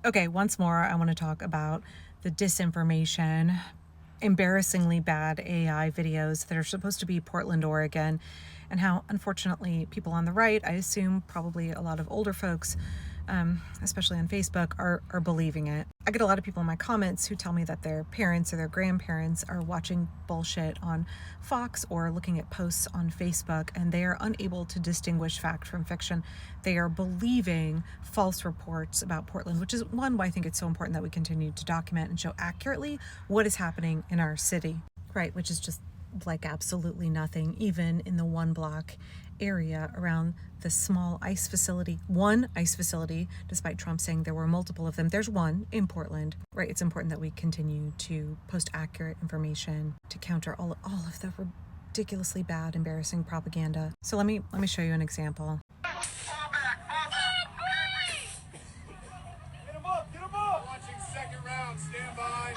Okay, once more, I want to talk about the disinformation, embarrassingly bad AI videos that are supposed to be Portland, Oregon, and how, unfortunately, people on the right, I assume probably a lot of older folks, especially on Facebook, are believing it. I get a lot of people in my comments who tell me that their parents or their grandparents are watching bullshit on Fox or looking at posts on Facebook, and they are unable to distinguish fact from fiction. They are believing false reports about Portland, which is one why I think it's so important that we continue to document and show accurately what is happening in our city, right? Which is just like absolutely nothing, even in the 1 block area around the small ice facility, one ice facility, despite Trump saying there were multiple of them. There's one in Portland, right? It's important that we continue to post accurate information to counter all of the ridiculously bad, embarrassing propaganda. So let me show you an example. Get him up! Watching second round, stand by.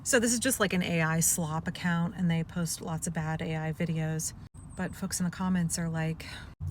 So this is just like an AI slop account, and they post lots of bad AI videos. But folks in the comments are like,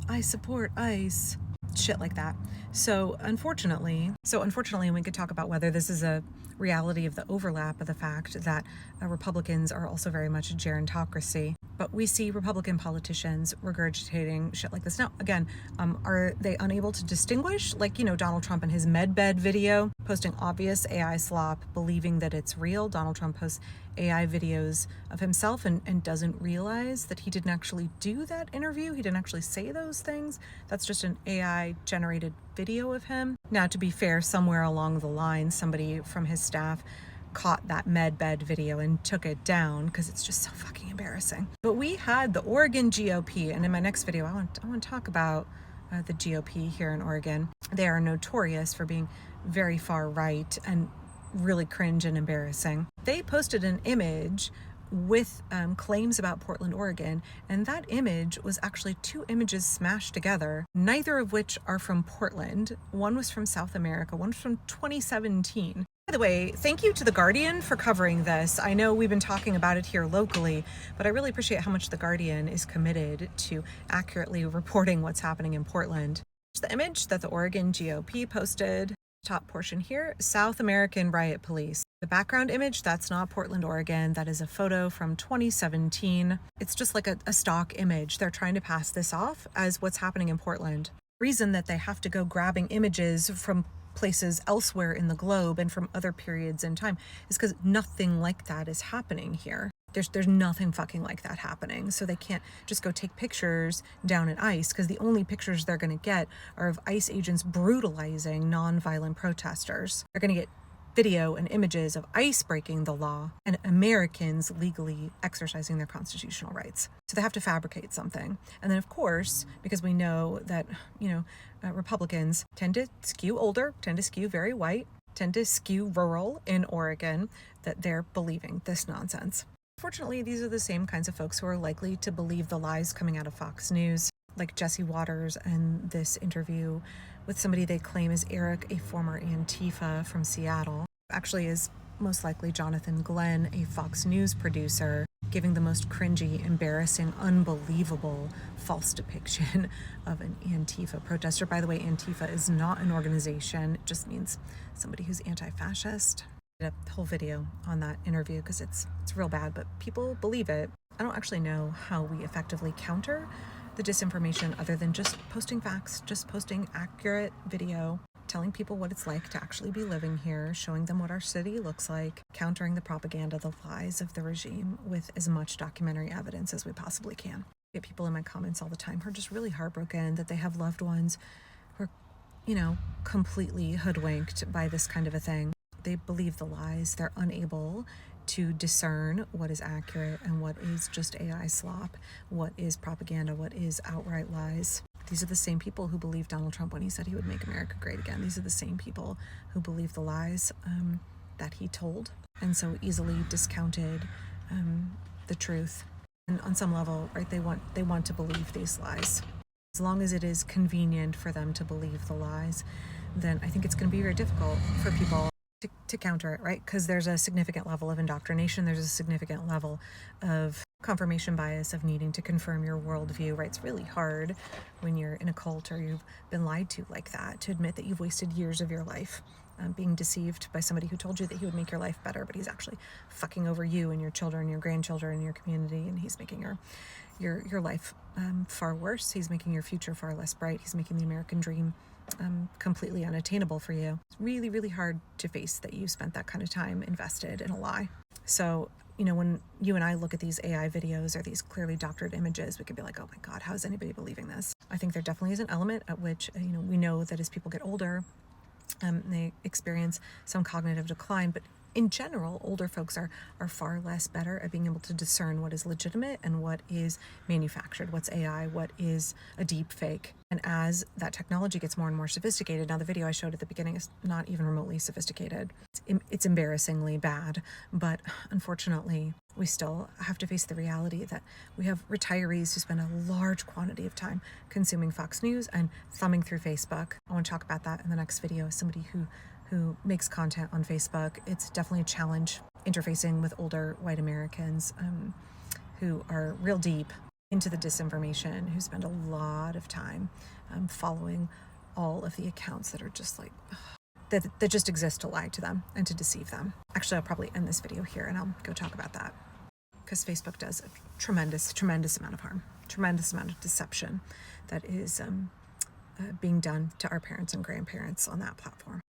I support ICE, shit like that. So unfortunately, we could talk about whether this is a reality of the overlap of the fact that Republicans are also very much a gerontocracy. But we see Republican politicians regurgitating shit like this. Now, again, are they unable to distinguish? Like, Donald Trump in his medbed video, posting obvious AI slop, believing that it's real. Donald Trump posts AI videos of himself and doesn't realize that he didn't actually do that interview. He didn't actually say those things. That's just an AI generated video of him. Now, to be fair, somewhere along the line, somebody from his staff caught that medbed video and took it down because it's just so fucking embarrassing. But we had the Oregon GOP, and in my next video, I want to talk about the GOP here in Oregon. They are notorious for being very far right and really cringe and embarrassing. They posted an image with claims about Portland, Oregon, and that image was actually 2 images smashed together, neither of which are from Portland. One was from South America, one was from 2017. By the way, thank you to The Guardian for covering this. I know we've been talking about it here locally, but I really appreciate how much The Guardian is committed to accurately reporting what's happening in Portland. Here's the image that the Oregon GOP posted. Top portion here, South American riot police. The background image, that's not Portland, Oregon. That is a photo from 2017. It's just like a stock image. They're trying to pass this off as what's happening in Portland. The reason that they have to go grabbing images from places elsewhere in the globe and from other periods in time is because nothing like that is happening here. There's nothing fucking like that happening. So they can't just go take pictures down at ICE, because the only pictures they're going to get are of ICE agents brutalizing nonviolent protesters. They're going to get video and images of ICE breaking the law and Americans legally exercising their constitutional rights. So they have to fabricate something. And then, of course, because we know that, Republicans tend to skew older, tend to skew very white, tend to skew rural in Oregon, that they're believing this nonsense. Fortunately, these are the same kinds of folks who are likely to believe the lies coming out of Fox News, like Jesse Waters and this interview with somebody they claim is Eric, a former Antifa from Seattle. Actually is most likely Jonathan Glenn, a Fox News producer, giving the most cringy, embarrassing, unbelievable false depiction of an Antifa protester. By the way, Antifa is not an organization. It just means somebody who's anti-fascist. I did a whole video on that interview because it's real bad, but people believe it. I don't actually know how we effectively counter the disinformation other than just posting facts, just posting accurate video, telling people what it's like to actually be living here, showing them what our city looks like, countering the propaganda, the lies of the regime with as much documentary evidence as we possibly can. I get people in my comments all the time who are just really heartbroken that they have loved ones who are, completely hoodwinked by this kind of a thing. They believe the lies. They're unable to discern what is accurate and what is just AI slop, what is propaganda, what is outright lies. These are the same people who believed Donald Trump when he said he would make America great again. These are the same people who believe the lies that he told and so easily discounted the truth. And on some level, right, they want to believe these lies. As long as it is convenient for them to believe the lies, then I think it's going to be very difficult for people to counter it, right? Because there's a significant level of indoctrination. There's a significant level of confirmation bias of needing to confirm your worldview, right? It's really hard when you're in a cult or you've been lied to like that to admit that you've wasted years of your life being deceived by somebody who told you that he would make your life better, but he's actually fucking over you and your children, your grandchildren, and your community, and he's making your life far worse. He's making your future far less bright. He's making the American dream completely unattainable for you. It's really, really hard to face that you spent that kind of time invested in a lie. So, when you and I look at these AI videos or these clearly doctored images, we could be like, oh my God, how is anybody believing this? I think there definitely is an element at which, we know that as people get older, they experience some cognitive decline, but in general, older folks are far less better at being able to discern what is legitimate and what is manufactured, what's AI, what is a deep fake. And as that technology gets more and more sophisticated, now the video I showed at the beginning is not even remotely sophisticated. It's embarrassingly bad, but unfortunately, we still have to face the reality that we have retirees who spend a large quantity of time consuming Fox News and thumbing through Facebook. I want to talk about that in the next video. Somebody who makes content on Facebook. It's definitely a challenge interfacing with older white Americans who are real deep into the disinformation, who spend a lot of time following all of the accounts that are just like, that just exist to lie to them and to deceive them. Actually, I'll probably end this video here and I'll go talk about that, because Facebook does a tremendous amount of harm, tremendous amount of deception that is being done to our parents and grandparents on that platform.